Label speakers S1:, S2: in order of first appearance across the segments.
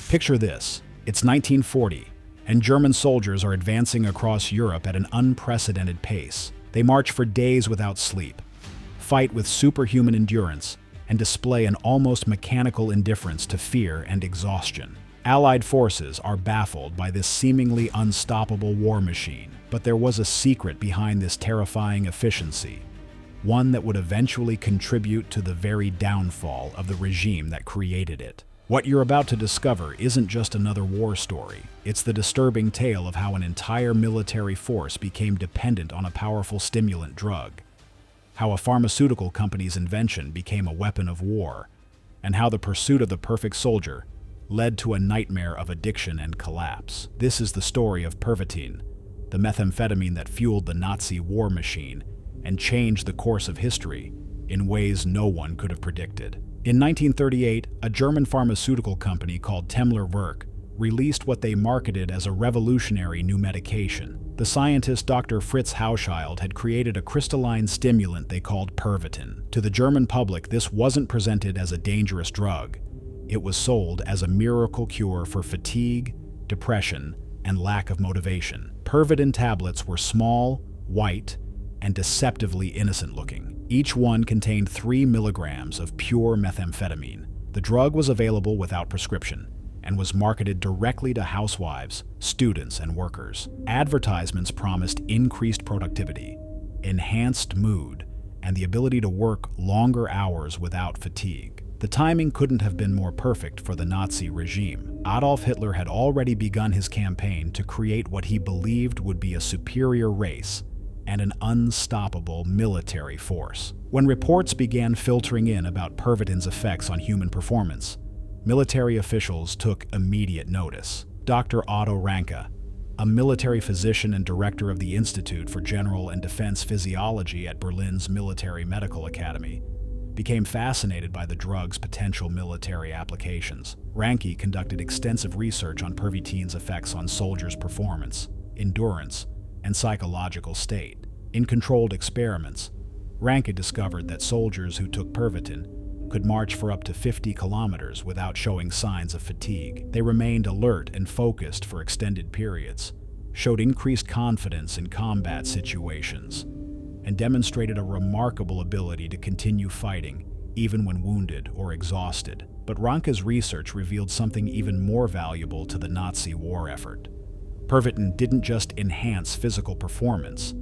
S1: Picture this. It's 1940, and German soldiers are advancing across Europe at an unprecedented pace. They march for days without sleep, fight with superhuman endurance, and display an almost mechanical indifference to fear and exhaustion. Allied forces are baffled by this seemingly unstoppable war machine, but there was a secret behind this terrifying efficiency, one that would eventually contribute to the very downfall of the regime that created it. What you're about to discover isn't just another war story. It's the disturbing tale of how an entire military force became dependent on a powerful stimulant drug, how a pharmaceutical company's invention became a weapon of war, and how the pursuit of the perfect soldier led to a nightmare of addiction and collapse. This is the story of Pervitin, the methamphetamine that fueled the Nazi war machine and changed the course of history in ways no one could have predicted. In 1938, a German pharmaceutical company called Werk released what they marketed as a revolutionary new medication. The scientist Dr. Fritz Hauschild had created a crystalline stimulant they called Pervitin. To the German public, this wasn't presented as a dangerous drug. It was sold as a miracle cure for fatigue, depression, and lack of motivation. Pervitin tablets were small, white, and deceptively innocent-looking. Each one contained 3 milligrams of pure methamphetamine. The drug was available without prescription and was marketed directly to housewives, students, and workers. Advertisements promised increased productivity, enhanced mood, and the ability to work longer hours without fatigue. The timing couldn't have been more perfect for the Nazi regime. Adolf Hitler had already begun his campaign to create what he believed would be a superior race and an unstoppable military force. When reports began filtering in about Pervitin's effects on human performance, military officials took immediate notice. Dr. Otto Ranke, a military physician and director of the Institute for General and Defense Physiology at Berlin's Military Medical Academy, became fascinated by the drug's potential military applications. Ranke conducted extensive research on Pervitin's effects on soldiers' performance, endurance, and psychological state. In controlled experiments, Ranke discovered that soldiers who took Pervitin could march for up to 50 kilometers without showing signs of fatigue. They remained alert and focused for extended periods, showed increased confidence in combat situations, and demonstrated a remarkable ability to continue fighting even when wounded or exhausted. But Ranke's research revealed something even more valuable to the Nazi war effort. Pervitin didn't just enhance physical performance,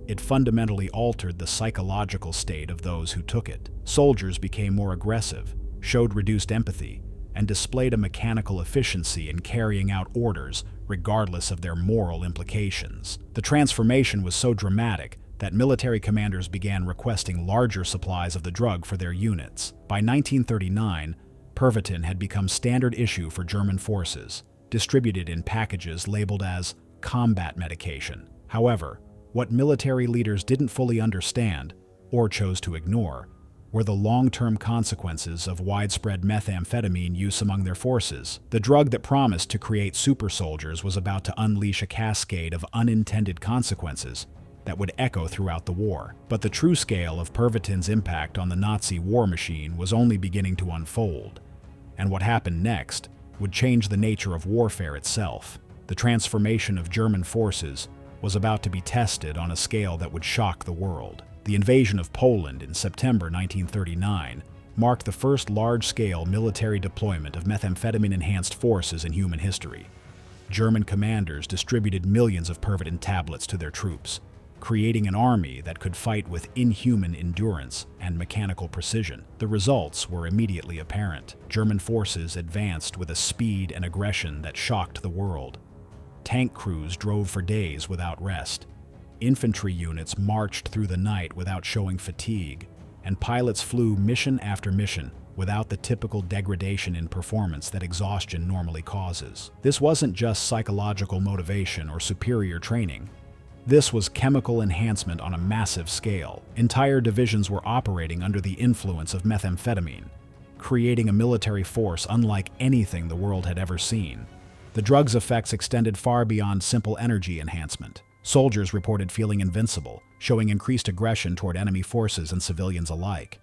S1: it fundamentally altered the psychological state of those who took it. Soldiers became more aggressive, showed reduced empathy, and displayed a mechanical efficiency in carrying out orders regardless of their moral implications. The transformation was so dramatic that military commanders began requesting larger supplies of the drug for their units. By 1939, Pervitin had become standard issue for German forces, distributed in packages labeled as combat medication. However, what military leaders didn't fully understand, or chose to ignore, were the long-term consequences of widespread methamphetamine use among their forces. The drug that promised to create super soldiers was about to unleash a cascade of unintended consequences that would echo throughout the war. But the true scale of Pervitin's impact on the Nazi war machine was only beginning to unfold, and what happened next would change the nature of warfare itself. The transformation of German forces was about to be tested on a scale that would shock the world. The invasion of Poland in September 1939 marked the first large-scale military deployment of methamphetamine-enhanced forces in human history. German commanders distributed millions of Pervitin tablets to their troops, creating an army that could fight with inhuman endurance and mechanical precision. The results were immediately apparent. German forces advanced with a speed and aggression that shocked the world. Tank crews drove for days without rest. Infantry units marched through the night without showing fatigue, and pilots flew mission after mission without the typical degradation in performance that exhaustion normally causes. This wasn't just psychological motivation or superior training. This was chemical enhancement on a massive scale. Entire divisions were operating under the influence of methamphetamine, creating a military force unlike anything the world had ever seen. The drug's effects extended far beyond simple energy enhancement. Soldiers reported feeling invincible, showing increased aggression toward enemy forces and civilians alike.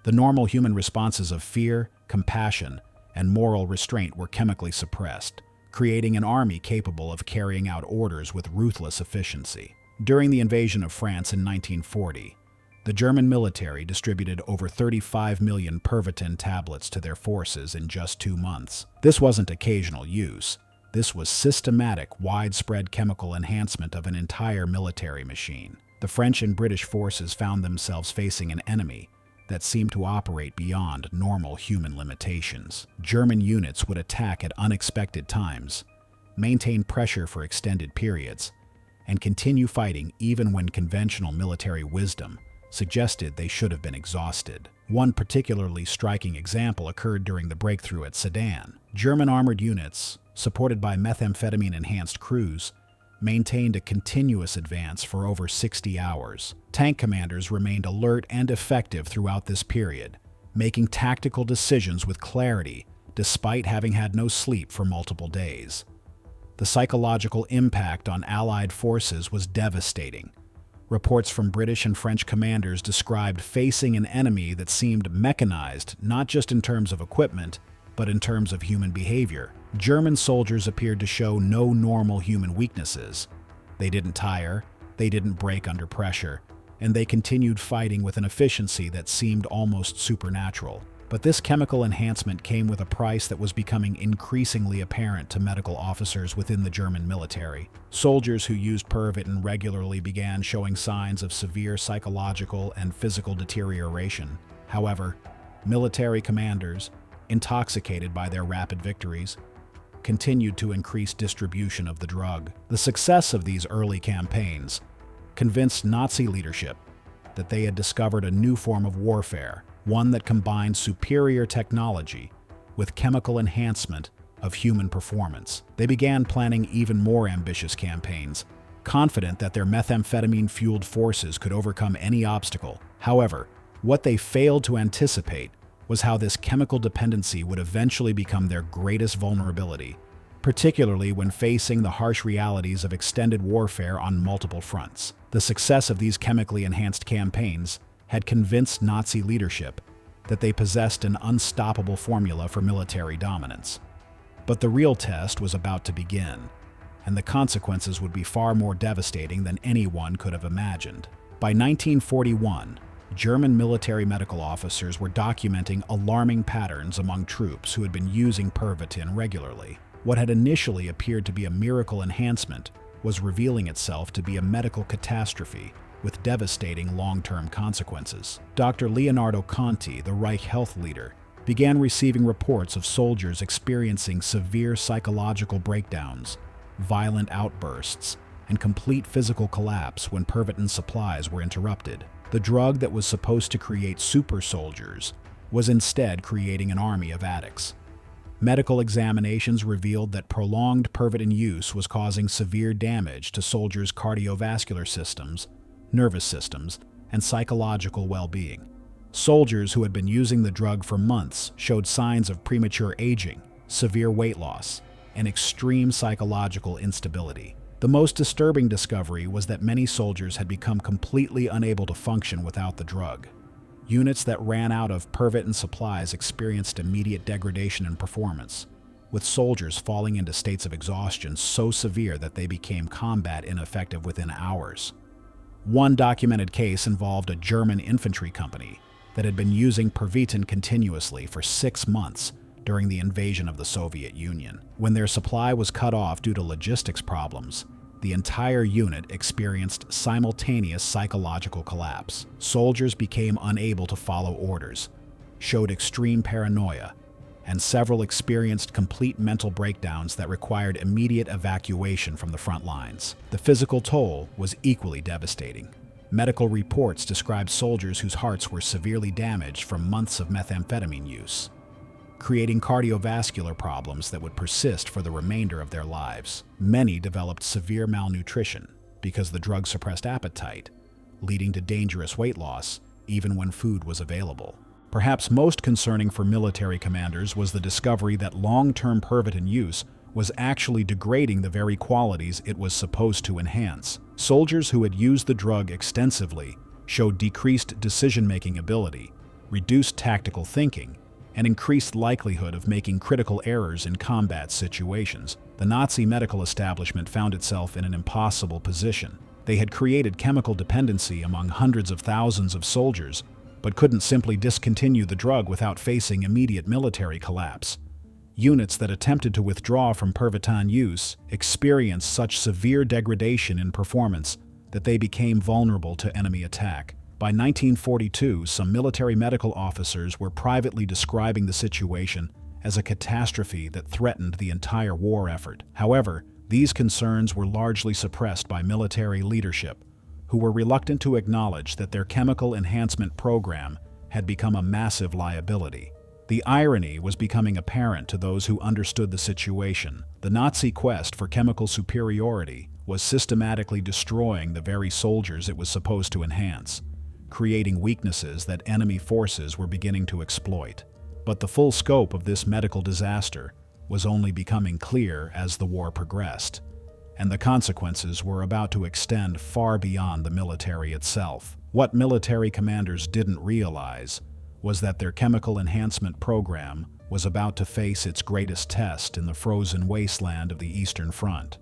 S1: The normal human responses of fear, compassion, and moral restraint were chemically suppressed, creating an army capable of carrying out orders with ruthless efficiency. During the invasion of France in 1940, the German military distributed over 35 million Pervitin tablets to their forces in just 2 months. This wasn't occasional use. This was systematic, widespread chemical enhancement of an entire military machine. The French and British forces found themselves facing an enemy that seemed to operate beyond normal human limitations. German units would attack at unexpected times, maintain pressure for extended periods, and continue fighting even when conventional military wisdom suggested they should have been exhausted. One particularly striking example occurred during the breakthrough at Sedan. German armored units, supported by methamphetamine-enhanced crews, maintained a continuous advance for over 60 hours. Tank commanders remained alert and effective throughout this period, making tactical decisions with clarity despite having had no sleep for multiple days. The psychological impact on Allied forces was devastating. Reports from British and French commanders described facing an enemy that seemed mechanized, not just in terms of equipment, but in terms of human behavior. German soldiers appeared to show no normal human weaknesses. They didn't tire, they didn't break under pressure, and they continued fighting with an efficiency that seemed almost supernatural. But this chemical enhancement came with a price that was becoming increasingly apparent to medical officers within the German military. Soldiers who used Pervitin regularly began showing signs of severe psychological and physical deterioration. However, military commanders, intoxicated by their rapid victories, continued to increase distribution of the drug. The success of these early campaigns convinced Nazi leadership that they had discovered a new form of warfare, one that combined superior technology with chemical enhancement of human performance. They began planning even more ambitious campaigns, confident that their methamphetamine-fueled forces could overcome any obstacle. However, what they failed to anticipate was how this chemical dependency would eventually become their greatest vulnerability, particularly when facing the harsh realities of extended warfare on multiple fronts. The success of these chemically enhanced campaigns had convinced Nazi leadership that they possessed an unstoppable formula for military dominance. But the real test was about to begin, and the consequences would be far more devastating than anyone could have imagined. By 1941, German military medical officers were documenting alarming patterns among troops who had been using Pervitin regularly. What had initially appeared to be a miracle enhancement was revealing itself to be a medical catastrophe with devastating long-term consequences. Dr. Leonardo Conti, the Reich health leader, began receiving reports of soldiers experiencing severe psychological breakdowns, violent outbursts, and complete physical collapse when Pervitin supplies were interrupted. The drug that was supposed to create super soldiers was instead creating an army of addicts. Medical examinations revealed that prolonged Pervitin use was causing severe damage to soldiers' cardiovascular systems, nervous systems, and psychological well-being. Soldiers who had been using the drug for months showed signs of premature aging, severe weight loss, and extreme psychological instability. The most disturbing discovery was that many soldiers had become completely unable to function without the drug. Units that ran out of Pervitin supplies experienced immediate degradation in performance, with soldiers falling into states of exhaustion so severe that they became combat ineffective within hours. One documented case involved a German infantry company that had been using Pervitin continuously for 6 months during the invasion of the Soviet Union. When their supply was cut off due to logistics problems, the entire unit experienced simultaneous psychological collapse. Soldiers became unable to follow orders, showed extreme paranoia, and several experienced complete mental breakdowns that required immediate evacuation from the front lines. The physical toll was equally devastating. Medical reports described soldiers whose hearts were severely damaged from months of methamphetamine use, creating cardiovascular problems that would persist for the remainder of their lives. Many developed severe malnutrition because the drug suppressed appetite, leading to dangerous weight loss even when food was available. Perhaps most concerning for military commanders was the discovery that long-term Pervitin use was actually degrading the very qualities it was supposed to enhance. Soldiers who had used the drug extensively showed decreased decision-making ability, reduced tactical thinking, an increased likelihood of making critical errors in combat situations. The Nazi medical establishment found itself in an impossible position. They had created chemical dependency among hundreds of thousands of soldiers, but couldn't simply discontinue the drug without facing immediate military collapse. Units that attempted to withdraw from Pervitin use experienced such severe degradation in performance that they became vulnerable to enemy attack. By 1942, some military medical officers were privately describing the situation as a catastrophe that threatened the entire war effort. However, these concerns were largely suppressed by military leadership, who were reluctant to acknowledge that their chemical enhancement program had become a massive liability. The irony was becoming apparent to those who understood the situation. The Nazi quest for chemical superiority was systematically destroying the very soldiers it was supposed to enhance, creating weaknesses that enemy forces were beginning to exploit. But the full scope of this medical disaster was only becoming clear as the war progressed, and the consequences were about to extend far beyond the military itself. What military commanders didn't realize was that their chemical enhancement program was about to face its greatest test in the frozen wasteland of the Eastern Front,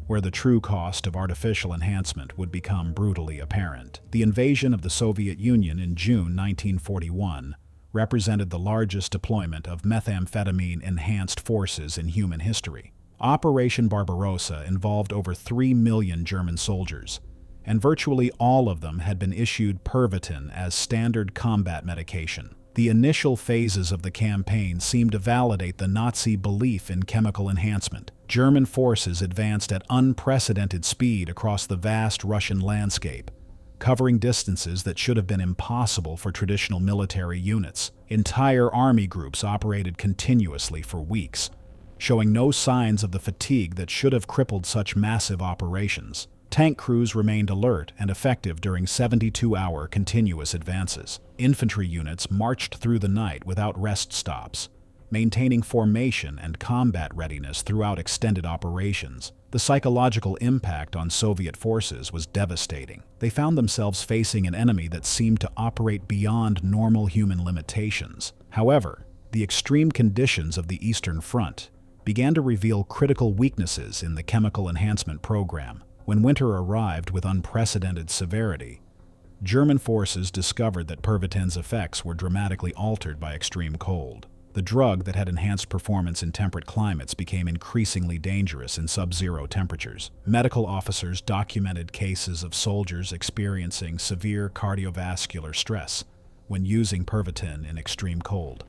S1: where the true cost of artificial enhancement would become brutally apparent. The invasion of the Soviet Union in June 1941 represented the largest deployment of methamphetamine-enhanced forces in human history. Operation Barbarossa involved over 3 million German soldiers, and virtually all of them had been issued Pervitin as standard combat medication. The initial phases of the campaign seemed to validate the Nazi belief in chemical enhancement. German forces advanced at unprecedented speed across the vast Russian landscape, covering distances that should have been impossible for traditional military units. Entire army groups operated continuously for weeks, showing no signs of the fatigue that should have crippled such massive operations. Tank crews remained alert and effective during 72-hour continuous advances. Infantry units marched through the night without rest stops, maintaining formation and combat readiness throughout extended operations. The psychological impact on Soviet forces was devastating. They found themselves facing an enemy that seemed to operate beyond normal human limitations. However, the extreme conditions of the Eastern Front began to reveal critical weaknesses in the chemical enhancement program. When winter arrived with unprecedented severity, German forces discovered that Pervitin's effects were dramatically altered by extreme cold. The drug that had enhanced performance in temperate climates became increasingly dangerous in sub-zero temperatures. Medical officers documented cases of soldiers experiencing severe cardiovascular stress when using Pervitin in extreme cold.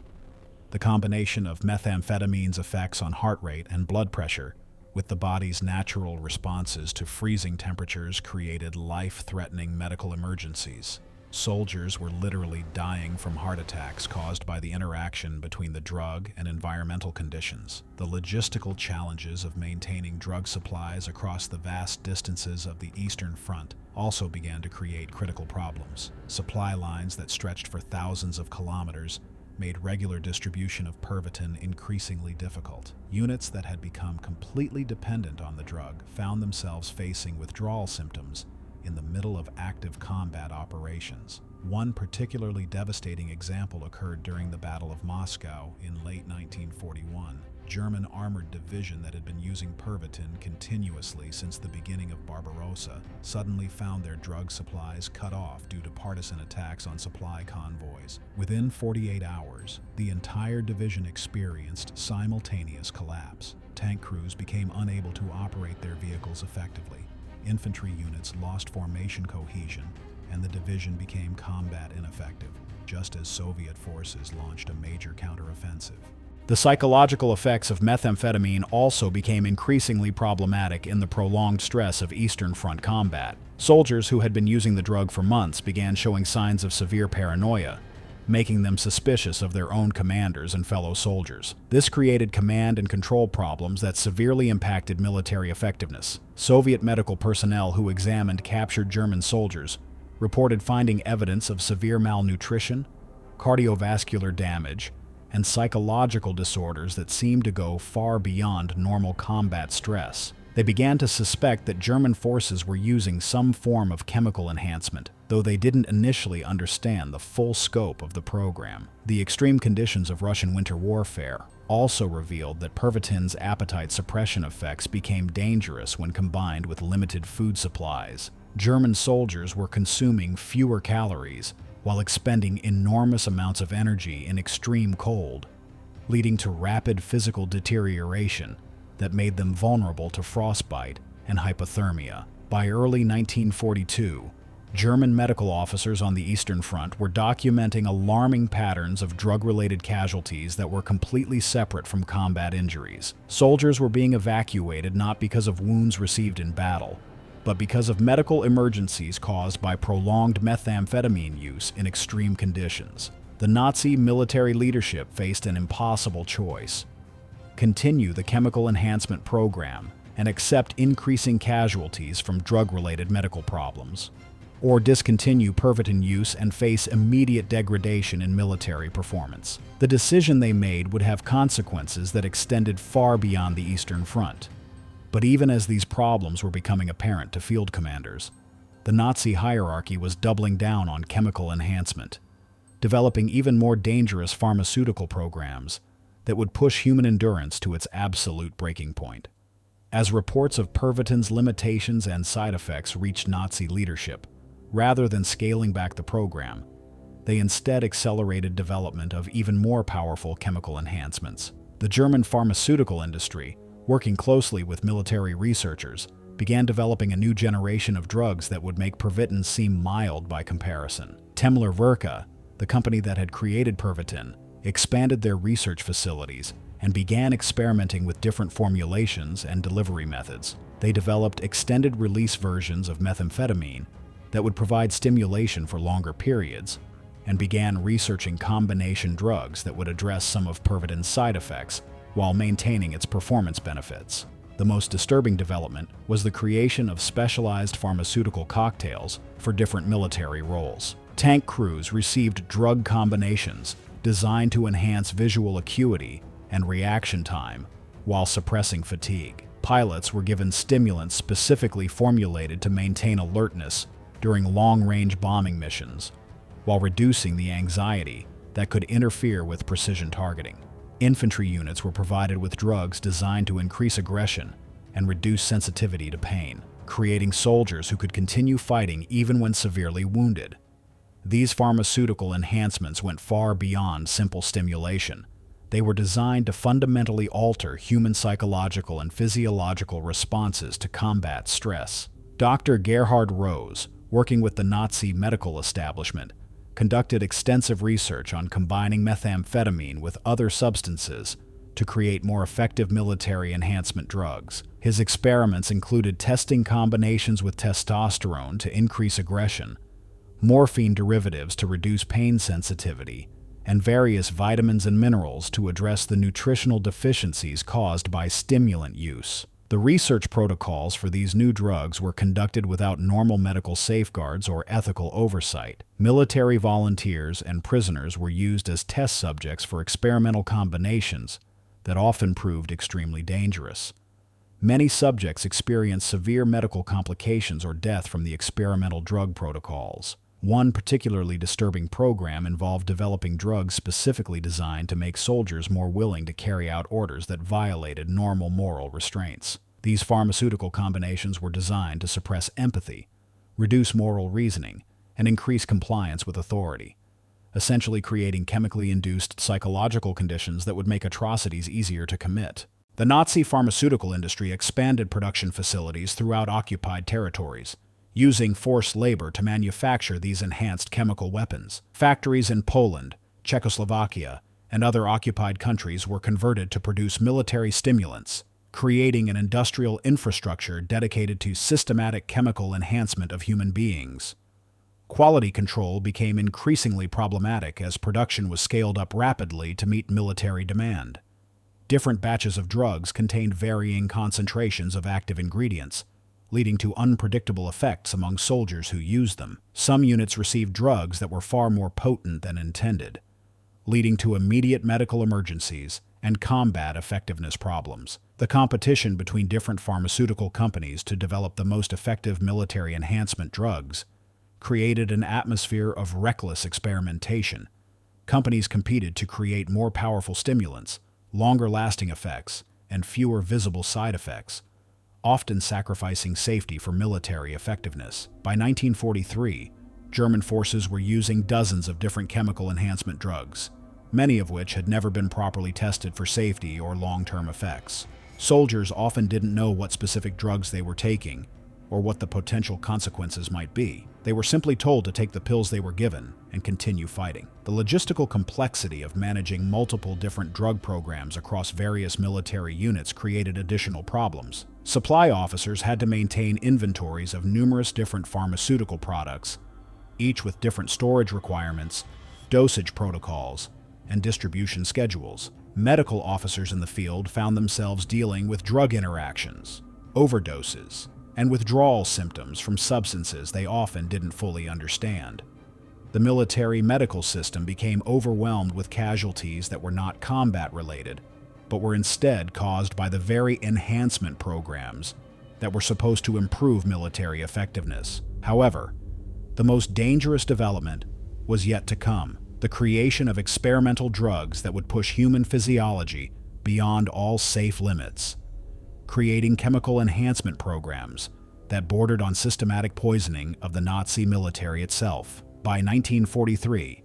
S1: The combination of methamphetamine's effects on heart rate and blood pressure with the body's natural responses to freezing temperatures created life-threatening medical emergencies. Soldiers were literally dying from heart attacks caused by the interaction between the drug and environmental conditions. The logistical challenges of maintaining drug supplies across the vast distances of the Eastern Front also began to create critical problems. Supply lines that stretched for thousands of kilometers made regular distribution of Pervitin increasingly difficult. Units that had become completely dependent on the drug found themselves facing withdrawal symptoms in the middle of active combat operations. One particularly devastating example occurred during the Battle of Moscow in late 1941. German armored division that had been using Pervitin continuously since the beginning of Barbarossa suddenly found their drug supplies cut off due to partisan attacks on supply convoys. Within 48 hours, the entire division experienced simultaneous collapse. Tank crews became unable to operate their vehicles effectively. Infantry units lost formation cohesion, and the division became combat ineffective, just as Soviet forces launched a major counteroffensive. The psychological effects of methamphetamine also became increasingly problematic in the prolonged stress of Eastern Front combat. Soldiers who had been using the drug for months began showing signs of severe paranoia, making them suspicious of their own commanders and fellow soldiers. This created command and control problems that severely impacted military effectiveness. Soviet medical personnel who examined captured German soldiers reported finding evidence of severe malnutrition, cardiovascular damage, and psychological disorders that seemed to go far beyond normal combat stress. They began to suspect that German forces were using some form of chemical enhancement, though they didn't initially understand the full scope of the program. The extreme conditions of Russian winter warfare also revealed that Pervitin's appetite suppression effects became dangerous when combined with limited food supplies. German soldiers were consuming fewer calories while expending enormous amounts of energy in extreme cold, leading to rapid physical deterioration that made them vulnerable to frostbite and hypothermia. By early 1942, German medical officers on the Eastern Front were documenting alarming patterns of drug-related casualties that were completely separate from combat injuries. Soldiers were being evacuated not because of wounds received in battle, but because of medical emergencies caused by prolonged methamphetamine use in extreme conditions. The Nazi military leadership faced an impossible choice: continue the chemical enhancement program and accept increasing casualties from drug-related medical problems, or discontinue Pervitin use and face immediate degradation in military performance. The decision they made would have consequences that extended far beyond the Eastern Front. But even as these problems were becoming apparent to field commanders, the Nazi hierarchy was doubling down on chemical enhancement, developing even more dangerous pharmaceutical programs that would push human endurance to its absolute breaking point. As reports of Pervitin's limitations and side effects reached Nazi leadership, rather than scaling back the program, they instead accelerated development of even more powerful chemical enhancements. The German pharmaceutical industry, working closely with military researchers, began developing a new generation of drugs that would make Pervitin seem mild by comparison. Temmler-Verka, the company that had created Pervitin, expanded their research facilities and began experimenting with different formulations and delivery methods. They developed extended-release versions of methamphetamine that would provide stimulation for longer periods, and began researching combination drugs that would address some of Pervitin's side effects while maintaining its performance benefits. The most disturbing development was the creation of specialized pharmaceutical cocktails for different military roles. Tank crews received drug combinations designed to enhance visual acuity and reaction time while suppressing fatigue. Pilots were given stimulants specifically formulated to maintain alertness during long-range bombing missions, while reducing the anxiety that could interfere with precision targeting. Infantry units were provided with drugs designed to increase aggression and reduce sensitivity to pain, creating soldiers who could continue fighting even when severely wounded. These pharmaceutical enhancements went far beyond simple stimulation. They were designed to fundamentally alter human psychological and physiological responses to combat stress. Dr. Gerhard Rose, working with the Nazi medical establishment, conducted extensive research on combining methamphetamine with other substances to create more effective military enhancement drugs. His experiments included testing combinations with testosterone to increase aggression, morphine derivatives to reduce pain sensitivity, and various vitamins and minerals to address the nutritional deficiencies caused by stimulant use. The research protocols for these new drugs were conducted without normal medical safeguards or ethical oversight. Military volunteers and prisoners were used as test subjects for experimental combinations that often proved extremely dangerous. Many subjects experienced severe medical complications or death from the experimental drug protocols. One particularly disturbing program involved developing drugs specifically designed to make soldiers more willing to carry out orders that violated normal moral restraints. These pharmaceutical combinations were designed to suppress empathy, reduce moral reasoning, and increase compliance with authority, essentially creating chemically induced psychological conditions that would make atrocities easier to commit. The Nazi pharmaceutical industry expanded production facilities throughout occupied territories, using forced labor to manufacture these enhanced chemical weapons. Factories in Poland, Czechoslovakia, and other occupied countries were converted to produce military stimulants, creating an industrial infrastructure dedicated to systematic chemical enhancement of human beings. Quality control became increasingly problematic as production was scaled up rapidly to meet military demand. Different batches of drugs contained varying concentrations of active ingredients, leading to unpredictable effects among soldiers who used them. Some units received drugs that were far more potent than intended, leading to immediate medical emergencies and combat effectiveness problems. The competition between different pharmaceutical companies to develop the most effective military enhancement drugs created an atmosphere of reckless experimentation. Companies competed to create more powerful stimulants, longer-lasting effects, and fewer visible side effects, often sacrificing safety for military effectiveness. By 1943, German forces were using dozens of different chemical enhancement drugs, many of which had never been properly tested for safety or long-term effects. Soldiers often didn't know what specific drugs they were taking or what the potential consequences might be. They were simply told to take the pills they were given and continue fighting. The logistical complexity of managing multiple different drug programs across various military units created additional problems. Supply officers had to maintain inventories of numerous different pharmaceutical products, each with different storage requirements, dosage protocols, and distribution schedules. Medical officers in the field found themselves dealing with drug interactions, overdoses, and withdrawal symptoms from substances they often didn't fully understand. The military medical system became overwhelmed with casualties that were not combat-related, but were instead caused by the very enhancement programs that were supposed to improve military effectiveness. However, the most dangerous development was yet to come: the creation of experimental drugs that would push human physiology beyond all safe limits, creating chemical enhancement programs that bordered on systematic poisoning of the Nazi military itself. By 1943,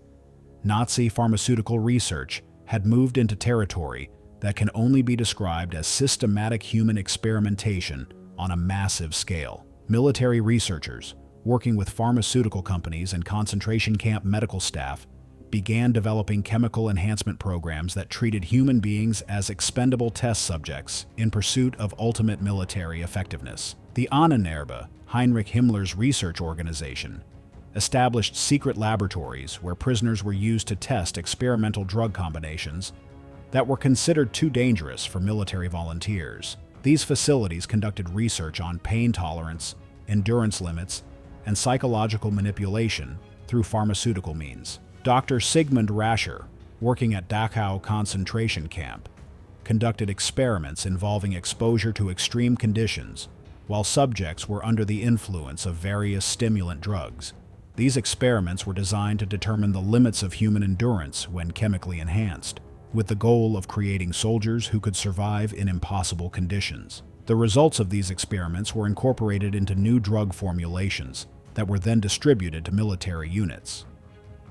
S1: Nazi pharmaceutical research had moved into territory that can only be described as systematic human experimentation on a massive scale. Military researchers, working with pharmaceutical companies and concentration camp medical staff, began developing chemical enhancement programs that treated human beings as expendable test subjects in pursuit of ultimate military effectiveness. The Ahnenerbe, Heinrich Himmler's research organization, established secret laboratories where prisoners were used to test experimental drug combinations that were considered too dangerous for military volunteers. These facilities conducted research on pain tolerance, endurance limits, and psychological manipulation through pharmaceutical means. Dr. Sigmund Rascher, working at Dachau concentration camp, conducted experiments involving exposure to extreme conditions while subjects were under the influence of various stimulant drugs. These experiments were designed to determine the limits of human endurance when chemically enhanced, with the goal of creating soldiers who could survive in impossible conditions. The results of these experiments were incorporated into new drug formulations that were then distributed to military units.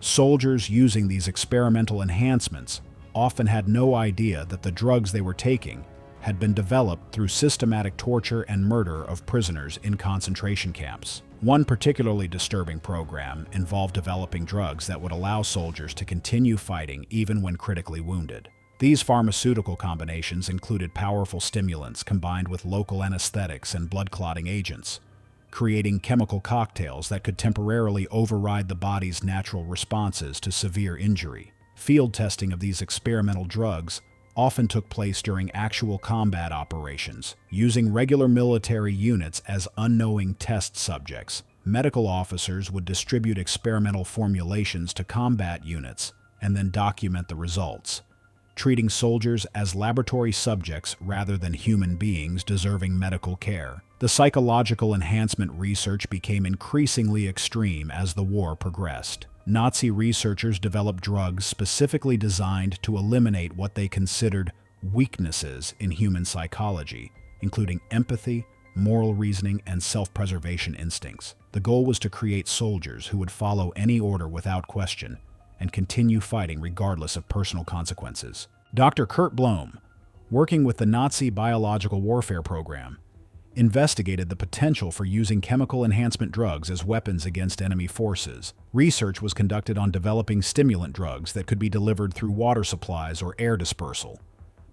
S1: Soldiers using these experimental enhancements often had no idea that the drugs they were taking had been developed through systematic torture and murder of prisoners in concentration camps. One particularly disturbing program involved developing drugs that would allow soldiers to continue fighting even when critically wounded. These pharmaceutical combinations included powerful stimulants combined with local anesthetics and blood-clotting agents, creating chemical cocktails that could temporarily override the body's natural responses to severe injury. Field testing of these experimental drugs often took place during actual combat operations, using regular military units as unknowing test subjects. Medical officers would distribute experimental formulations to combat units and then document the results, treating soldiers as laboratory subjects rather than human beings deserving medical care. The psychological enhancement research became increasingly extreme as the war progressed. Nazi researchers developed drugs specifically designed to eliminate what they considered weaknesses in human psychology, including empathy, moral reasoning, and self-preservation instincts. The goal was to create soldiers who would follow any order without question and continue fighting regardless of personal consequences. Dr. Kurt Blome, working with the Nazi biological warfare program, investigated the potential for using chemical enhancement drugs as weapons against enemy forces. Research was conducted on developing stimulant drugs that could be delivered through water supplies or air dispersal,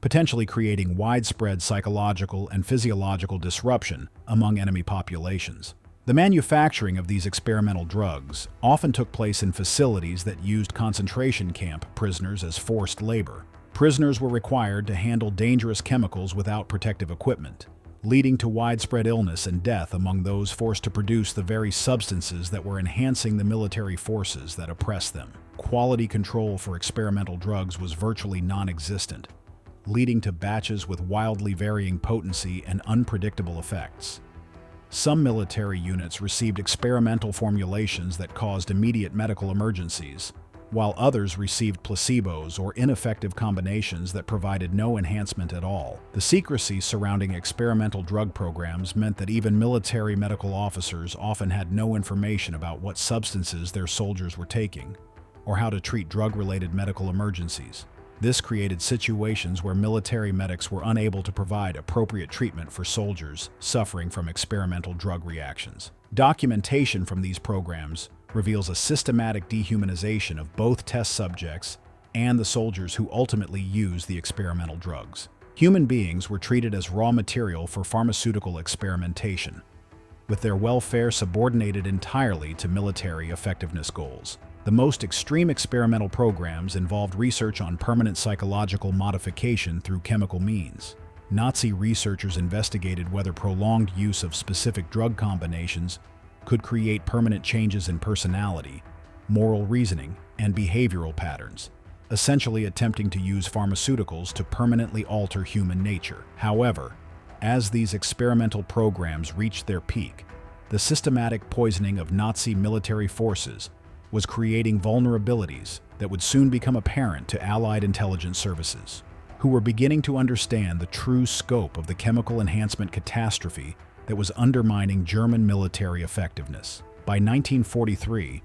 S1: potentially creating widespread psychological and physiological disruption among enemy populations. The manufacturing of these experimental drugs often took place in facilities that used concentration camp prisoners as forced labor. Prisoners were required to handle dangerous chemicals without protective equipment, leading to widespread illness and death among those forced to produce the very substances that were enhancing the military forces that oppressed them. Quality control for experimental drugs was virtually non-existent, leading to batches with wildly varying potency and unpredictable effects. Some military units received experimental formulations that caused immediate medical emergencies, while others received placebos or ineffective combinations that provided no enhancement at all. The secrecy surrounding experimental drug programs meant that even military medical officers often had no information about what substances their soldiers were taking, or how to treat drug-related medical emergencies. This created situations where military medics were unable to provide appropriate treatment for soldiers suffering from experimental drug reactions. Documentation from these programs reveals a systematic dehumanization of both test subjects and the soldiers who ultimately used the experimental drugs. Human beings were treated as raw material for pharmaceutical experimentation, with their welfare subordinated entirely to military effectiveness goals. The most extreme experimental programs involved research on permanent psychological modification through chemical means. Nazi researchers investigated whether prolonged use of specific drug combinations could create permanent changes in personality, moral reasoning, and behavioral patterns, essentially attempting to use pharmaceuticals to permanently alter human nature. However, as these experimental programs reached their peak, the systematic poisoning of Nazi military forces was creating vulnerabilities that would soon become apparent to Allied intelligence services, who were beginning to understand the true scope of the chemical enhancement catastrophe that was undermining German military effectiveness. By 1943,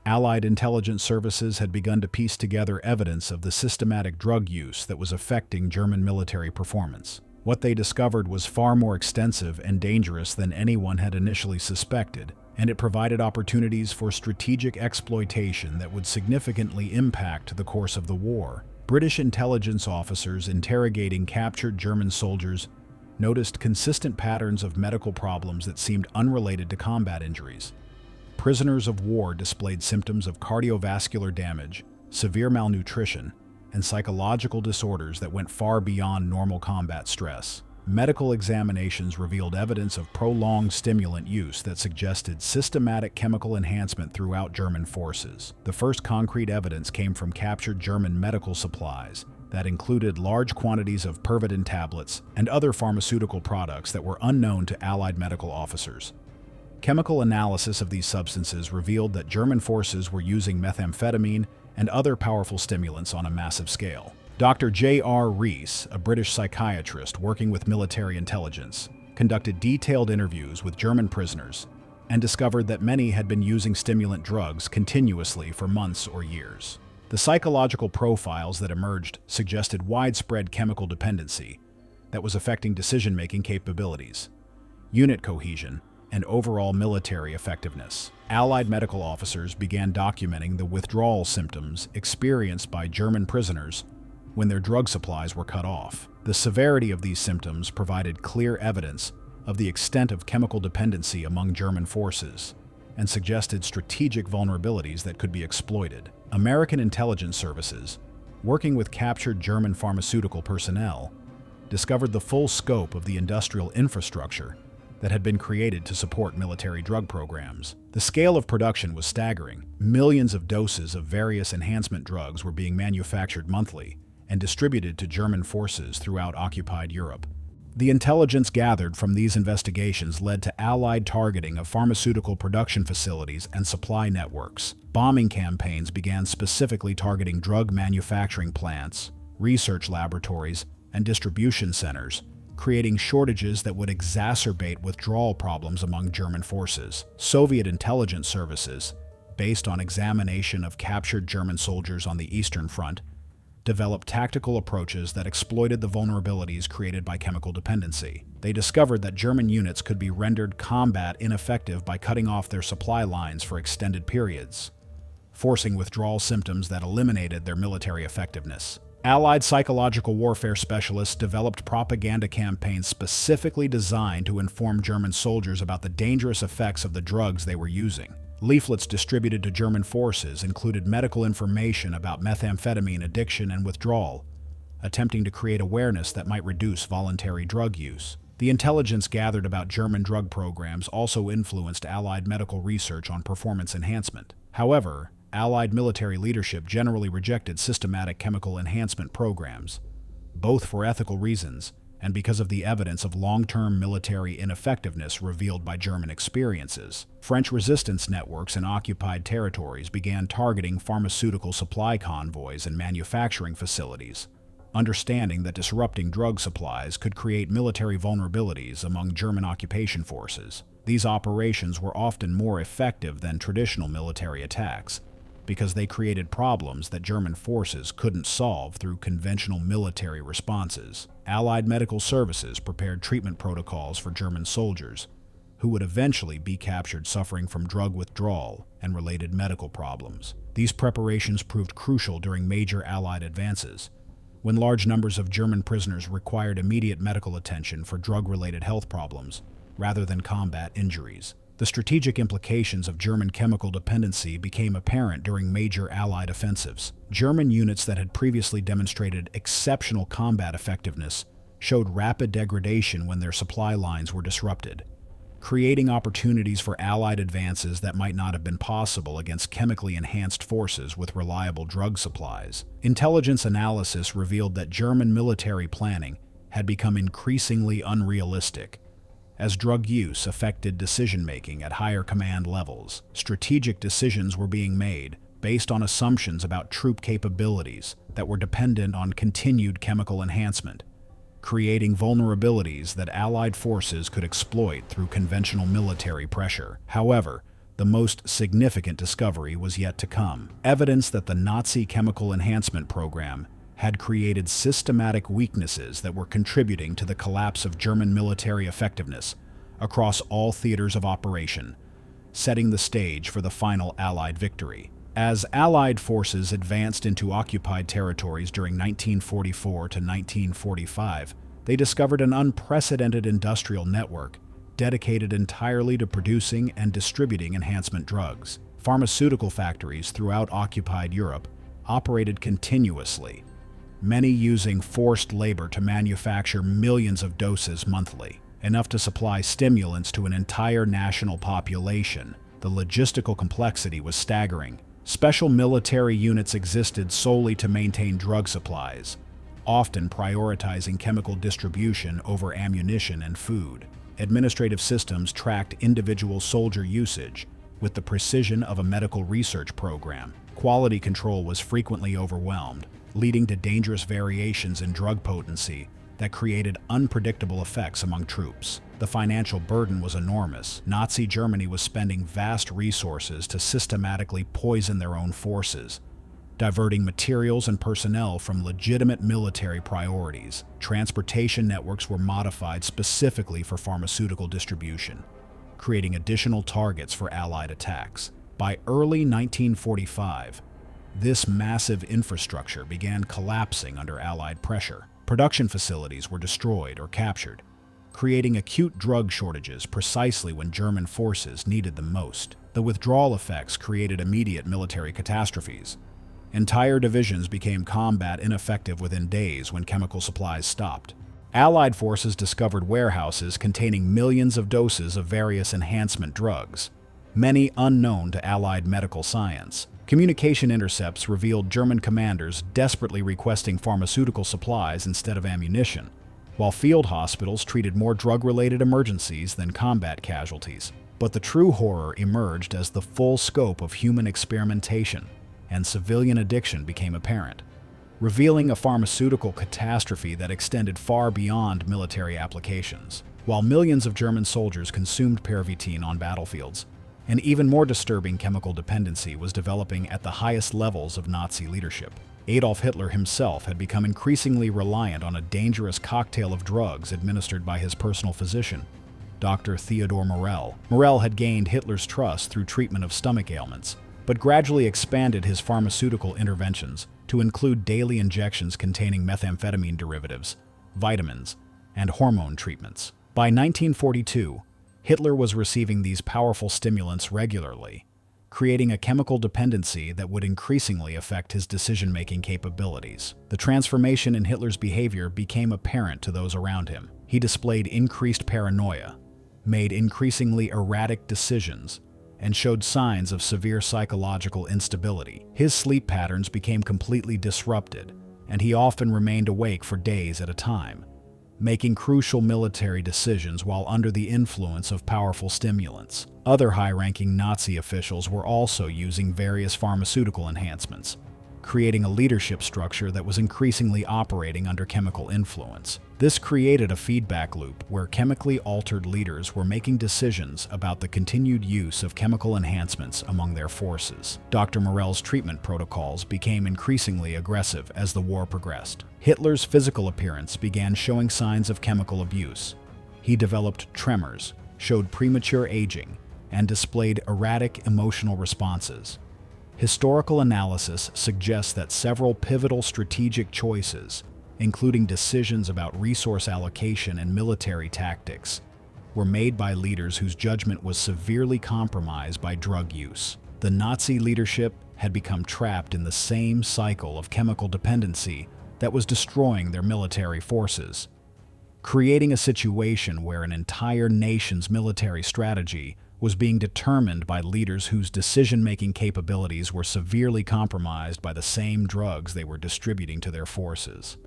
S1: Allied intelligence services had begun to piece together evidence of the systematic drug use that was affecting German military performance. What they discovered was far more extensive and dangerous than anyone had initially suspected, and it provided opportunities for strategic exploitation that would significantly impact the course of the war. British intelligence officers interrogating captured German soldiers noticed consistent patterns of medical problems that seemed unrelated to combat injuries. Prisoners of war displayed symptoms of cardiovascular damage, severe malnutrition, and psychological disorders that went far beyond normal combat stress. Medical examinations revealed evidence of prolonged stimulant use that suggested systematic chemical enhancement throughout German forces. The first concrete evidence came from captured German medical supplies that included large quantities of Pervitin tablets and other pharmaceutical products that were unknown to Allied medical officers. Chemical analysis of these substances revealed that German forces were using methamphetamine and other powerful stimulants on a massive scale. Dr. J.R. Rees, a British psychiatrist working with military intelligence, conducted detailed interviews with German prisoners and discovered that many had been using stimulant drugs continuously for months or years. The psychological profiles that emerged suggested widespread chemical dependency that was affecting decision-making capabilities, unit cohesion, and overall military effectiveness. Allied medical officers began documenting the withdrawal symptoms experienced by German prisoners when their drug supplies were cut off. The severity of these symptoms provided clear evidence of the extent of chemical dependency among German forces and suggested strategic vulnerabilities that could be exploited. American intelligence services, working with captured German pharmaceutical personnel, discovered the full scope of the industrial infrastructure that had been created to support military drug programs. The scale of production was staggering. Millions of doses of various enhancement drugs were being manufactured monthly and distributed to German forces throughout occupied Europe. The intelligence gathered from these investigations led to Allied targeting of pharmaceutical production facilities and supply networks. Bombing campaigns began specifically targeting drug manufacturing plants, research laboratories, and distribution centers, creating shortages that would exacerbate withdrawal problems among German forces. Soviet intelligence services, based on examination of captured German soldiers on the Eastern Front, developed tactical approaches that exploited the vulnerabilities created by chemical dependency. They discovered that German units could be rendered combat ineffective by cutting off their supply lines for extended periods, forcing withdrawal symptoms that eliminated their military effectiveness. Allied psychological warfare specialists developed propaganda campaigns specifically designed to inform German soldiers about the dangerous effects of the drugs they were using. Leaflets distributed to German forces included medical information about methamphetamine addiction and withdrawal, attempting to create awareness that might reduce voluntary drug use. The intelligence gathered about German drug programs also influenced Allied medical research on performance enhancement. However, Allied military leadership generally rejected systematic chemical enhancement programs, both for ethical reasons and because of the evidence of long-term military ineffectiveness revealed by German experiences. French resistance networks in occupied territories began targeting pharmaceutical supply convoys and manufacturing facilities, understanding that disrupting drug supplies could create military vulnerabilities among German occupation forces. These operations were often more effective than traditional military attacks, because they created problems that German forces couldn't solve through conventional military responses. Allied medical services prepared treatment protocols for German soldiers, who would eventually be captured suffering from drug withdrawal and related medical problems. These preparations proved crucial during major Allied advances, when large numbers of German prisoners required immediate medical attention for drug-related health problems, rather than combat injuries. The strategic implications of German chemical dependency became apparent during major Allied offensives. German units that had previously demonstrated exceptional combat effectiveness showed rapid degradation when their supply lines were disrupted, creating opportunities for Allied advances that might not have been possible against chemically enhanced forces with reliable drug supplies. Intelligence analysis revealed that German military planning had become increasingly unrealistic, as drug use affected decision-making at higher command levels. Strategic decisions were being made based on assumptions about troop capabilities that were dependent on continued chemical enhancement, creating vulnerabilities that Allied forces could exploit through conventional military pressure. However, the most significant discovery was yet to come. Evidence that the Nazi chemical enhancement program had created systematic weaknesses that were contributing to the collapse of German military effectiveness across all theaters of operation, setting the stage for the final Allied victory. As Allied forces advanced into occupied territories during 1944 to 1945, they discovered an unprecedented industrial network dedicated entirely to producing and distributing enhancement drugs. Pharmaceutical factories throughout occupied Europe operated continuously, many using forced labor to manufacture millions of doses monthly, enough to supply stimulants to an entire national population. The logistical complexity was staggering. Special military units existed solely to maintain drug supplies, often prioritizing chemical distribution over ammunition and food. Administrative systems tracked individual soldier usage with the precision of a medical research program. Quality control was frequently overwhelmed, leading to dangerous variations in drug potency that created unpredictable effects among troops. The financial burden was enormous. Nazi Germany was spending vast resources to systematically poison their own forces, diverting materials and personnel from legitimate military priorities. Transportation networks were modified specifically for pharmaceutical distribution, creating additional targets for Allied attacks. By early 1945, this massive infrastructure began collapsing under Allied pressure. Production facilities were destroyed or captured, creating acute drug shortages precisely when German forces needed them most. The withdrawal effects created immediate military catastrophes. Entire divisions became combat ineffective within days when chemical supplies stopped. Allied forces discovered warehouses containing millions of doses of various enhancement drugs, many unknown to Allied medical science. Communication intercepts revealed German commanders desperately requesting pharmaceutical supplies instead of ammunition, while field hospitals treated more drug-related emergencies than combat casualties. But the true horror emerged as the full scope of human experimentation and civilian addiction became apparent, revealing a pharmaceutical catastrophe that extended far beyond military applications. While millions of German soldiers consumed Pervitin on battlefields, an even more disturbing chemical dependency was developing at the highest levels of Nazi leadership. Adolf Hitler himself had become increasingly reliant on a dangerous cocktail of drugs administered by his personal physician, Dr. Theodor Morell. Morell had gained Hitler's trust through treatment of stomach ailments, but gradually expanded his pharmaceutical interventions to include daily injections containing methamphetamine derivatives, vitamins, and hormone treatments. By 1942, Hitler was receiving these powerful stimulants regularly, creating a chemical dependency that would increasingly affect his decision-making capabilities. The transformation in Hitler's behavior became apparent to those around him. He displayed increased paranoia, made increasingly erratic decisions, and showed signs of severe psychological instability. His sleep patterns became completely disrupted, and he often remained awake for days at a time, making crucial military decisions while under the influence of powerful stimulants. Other high-ranking Nazi officials were also using various pharmaceutical enhancements, creating a leadership structure that was increasingly operating under chemical influence. This created a feedback loop where chemically altered leaders were making decisions about the continued use of chemical enhancements among their forces. Dr. Morell's treatment protocols became increasingly aggressive as the war progressed. Hitler's physical appearance began showing signs of chemical abuse. He developed tremors, showed premature aging, and displayed erratic emotional responses. Historical analysis suggests that several pivotal strategic choices, including decisions about resource allocation and military tactics, were made by leaders whose judgment was severely compromised by drug use. The Nazi leadership had become trapped in the same cycle of chemical dependency that was destroying their military forces, creating a situation where an entire nation's military strategy was being determined by leaders whose decision-making capabilities were severely compromised by the same drugs they were distributing to their forces.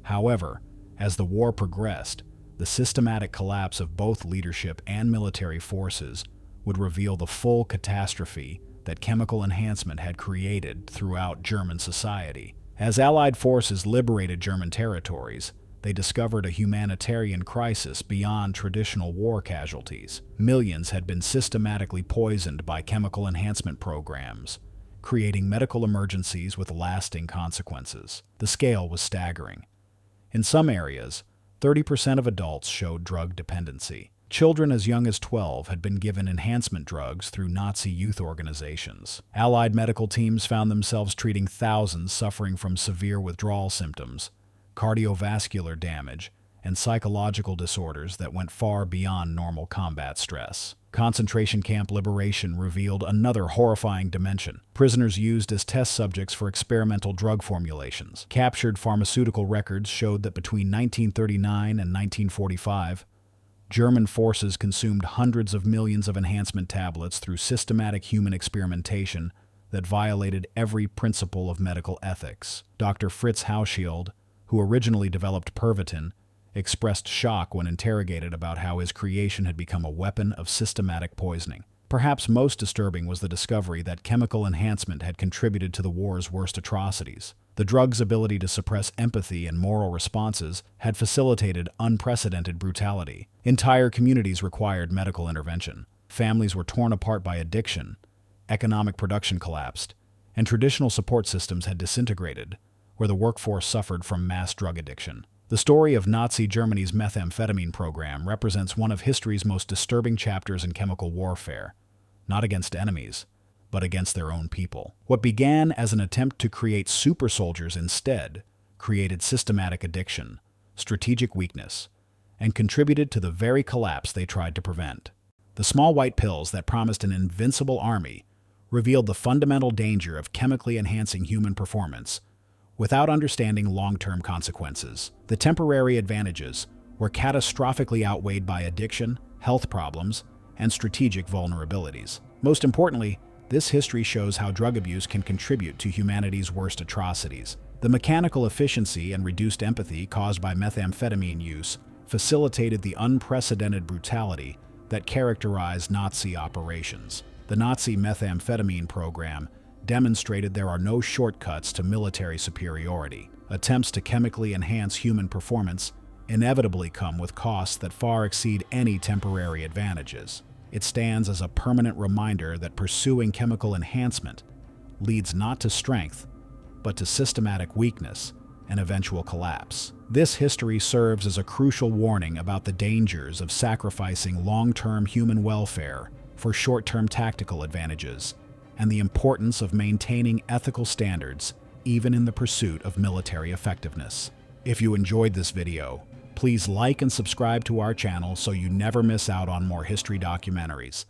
S1: However, as the war progressed, the systematic collapse of both leadership and military forces would reveal the full catastrophe that chemical enhancement had created throughout German society. As Allied forces liberated German territories, they discovered a humanitarian crisis beyond traditional war casualties. Millions had been systematically poisoned by chemical enhancement programs, creating medical emergencies with lasting consequences. The scale was staggering. In some areas, 30% of adults showed drug dependency. Children as young as 12 had been given enhancement drugs through Nazi youth organizations. Allied medical teams found themselves treating thousands suffering from severe withdrawal symptoms, cardiovascular damage, and psychological disorders that went far beyond normal combat stress. Concentration camp liberation revealed another horrifying dimension. Prisoners used as test subjects for experimental drug formulations. Captured pharmaceutical records showed that between 1939 and 1945, German forces consumed hundreds of millions of enhancement tablets through systematic human experimentation that violated every principle of medical ethics. Dr. Fritz Hauschild, who originally developed Pervitin, expressed shock when interrogated about how his creation had become a weapon of systematic poisoning. Perhaps most disturbing was the discovery that chemical enhancement had contributed to the war's worst atrocities. The drug's ability to suppress empathy and moral responses had facilitated unprecedented brutality. Entire communities required medical intervention. Families were torn apart by addiction, economic production collapsed, and traditional support systems had disintegrated, where the workforce suffered from mass drug addiction. The story of Nazi Germany's methamphetamine program represents one of history's most disturbing chapters in chemical warfare, not against enemies, but against their own people. What began as an attempt to create super soldiers instead created systematic addiction, strategic weakness, and contributed to the very collapse they tried to prevent. The small white pills that promised an invincible army revealed the fundamental danger of chemically enhancing human performance without understanding long-term consequences. The temporary advantages were catastrophically outweighed by addiction, health problems, and strategic vulnerabilities. Most importantly, this history shows how drug abuse can contribute to humanity's worst atrocities. The mechanical efficiency and reduced empathy caused by methamphetamine use facilitated the unprecedented brutality that characterized Nazi operations. The Nazi methamphetamine program demonstrated there are no shortcuts to military superiority. Attempts to chemically enhance human performance inevitably come with costs that far exceed any temporary advantages. It stands as a permanent reminder that pursuing chemical enhancement leads not to strength, but to systematic weakness and eventual collapse. This history serves as a crucial warning about the dangers of sacrificing long-term human welfare for short-term tactical advantages, and the importance of maintaining ethical standards even in the pursuit of military effectiveness. If you enjoyed this video, please like and subscribe to our channel so you never miss out on more history documentaries.